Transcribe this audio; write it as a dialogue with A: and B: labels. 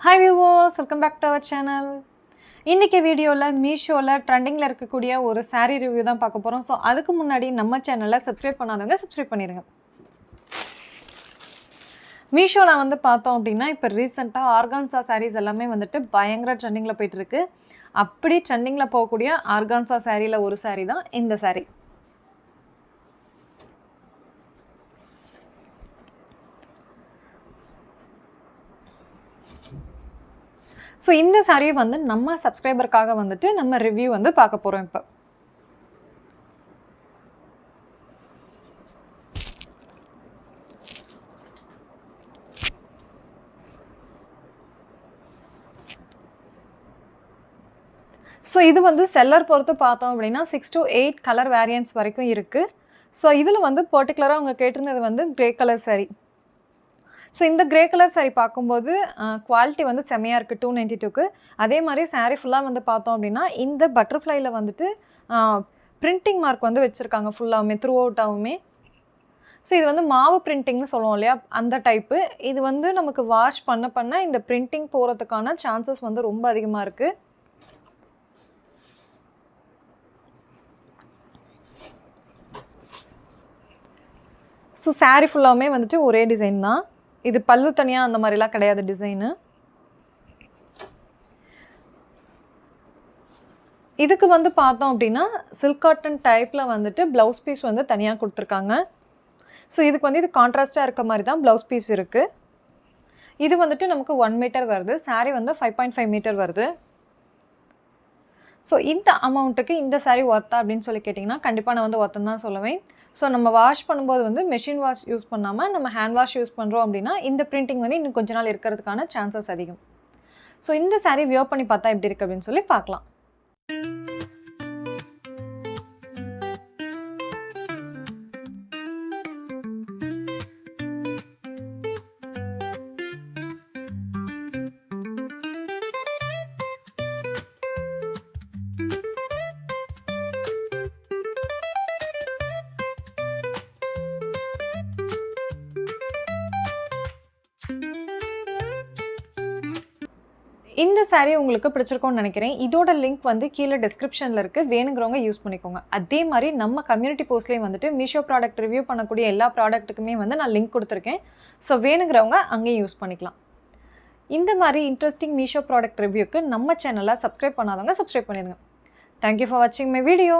A: Hi viewers, welcome back to our channel. இன்னைக்கு வீடியோல மீஷோல ட்ரெண்டிங்ல இருக்கக்கூடிய ஒரு saree ரிவ்யூ தான் பார்க்க போறோம். சோ அதுக்கு முன்னாடி நம்ம சேனலை சப்ஸ்கிரைப் பண்ணாதவங்க சப்ஸ்கிரைப் பண்ணிருங்க. மீஷோல வந்து பார்த்தோம் அப்படினா இப்ப ரீசன்ட்டா ஆர்கான்சா sarees எல்லாமே வந்துட்டு பயங்கர ட்ரெண்டிங்ல போயிட்டு இருக்கு. அப்படி ட்ரெண்டிங்ல போகக்கூடிய ஆர்கான்சா sareeல ஒரு saree தான் இந்த saree. So இந்த saree வந்து நம்ம சப்ஸ்கிரைபர்க்காக வந்துட்டு நம்ம ரிவ்யூ வந்து பார்க்க போறோம் இப்ப. So இது வந்து செல்லர் பொறுத்து பார்த்தோம் அப்படினா 6 to 8 கலர் வேரியன்ட்ஸ் வரைக்கும் இருக்கு. So இதுல வந்து பர்టిక్యులரா அவங்க கேட்டிருந்தது வந்து கிரே கலர் saree. ஸோ இந்த கிரே கலர் saree பார்க்கும்போது குவாலிட்டி வந்து செமையாக இருக்குது 292க்கு. அதே மாதிரி saree ஃபுல்லாக வந்து பார்த்தோம் அப்படின்னா இந்த பட்டர்ஃப்ளைல வந்துட்டு பிரிண்டிங் மார்க் வந்து வச்சுருக்காங்க ஃபுல்லாகவுமே த்ரூ அவுட்டாகவுமே. ஸோ இது வந்து மாவு பிரிண்டிங்னு சொல்லுவோம் இல்லையா, அந்த டைப்பு. இது வந்து நமக்கு வாஷ் பண்ண பண்ண இந்த பிரிண்டிங் போகிறதுக்கான சான்சஸ் வந்து ரொம்ப அதிகமாக இருக்குது. ஸோ saree ஃபுல்லாகவுமே வந்துட்டு ஒரே டிசைன் தான். இது பல்லு தனியா அந்த மாதிரிலாம் கிடையாது டிசைனு. இதுக்கு வந்து பார்த்தோம் அப்படின்னா சில்க் காட்டன் டைப்பில் வந்துட்டு ப்ளவுஸ் பீஸ் வந்து தனியாக கொடுத்துருக்காங்க. ஸோ இதுக்கு வந்து இது கான்ட்ராஸ்டாக இருக்க மாதிரி தான் ப்ளவுஸ் பீஸ் இருக்குது. இது வந்துட்டு நமக்கு 1 மீட்டர் வருது. saree வந்து 5.5 மீட்டர் வருது. ஸோ இந்த அமௌண்ட்டுக்கு இந்த saree ஒர்த்தா அப்படின்னு சொல்லி கேட்டிங்கன்னா கண்டிப்பாக நான் வந்து ஒர்த்துன்னு தான் சொல்லுவேன். ஸோ நம்ம வாஷ் பண்ணும்போது வந்து மெஷின் வாஷ் யூஸ் பண்ணாமல் நம்ம ஹேண்ட் வாஷ் யூஸ் பண்ணுறோம் அப்படின்னா இந்த பிரிண்டிங் வந்து இன்னும் கொஞ்ச நாள் இருக்கிறதுக்கான சான்சஸ் அதிகம். ஸோ இந்த saree வியர் பண்ணி பார்த்தா எப்படி இருக்குது அப்படின்னு சொல்லி பார்க்கலாம். இந்த saree உங்களுக்கு பிடிச்சிருக்கும்னு நினைக்கிறேன். இதோட லிங்க் வந்து கீழே டிஸ்கிரிப்ஷனில் இருக்குது. வேணுங்கிறவங்க யூஸ் பண்ணிக்கோங்க. அதே மாதிரி நம்ம கம்யூனிட்டி போஸ்ட்லேயும் வந்துட்டு மீஷோ ப்ராடக்ட் ரிவ்யூ பண்ணக்கூடிய எல்லா ப்ராடக்ட்டுக்குமே வந்து நான் லிங்க் கொடுத்துருக்கேன். ஸோ வேணுங்கிறவங்க அங்கேயும் யூஸ் பண்ணிக்கலாம். இந்த மாதிரி இன்ட்ரெஸ்டிங் மீஷோ ப்ராடக்ட் ரிவ்யூக்கு நம்ம சேனலை சப்ஸ்கிரைப் பண்ணாதவங்க சப்ஸ்கிரைப் பண்ணிடுங்க. தேங்க்யூ ஃபார் வாட்சிங் மை வீடியோ.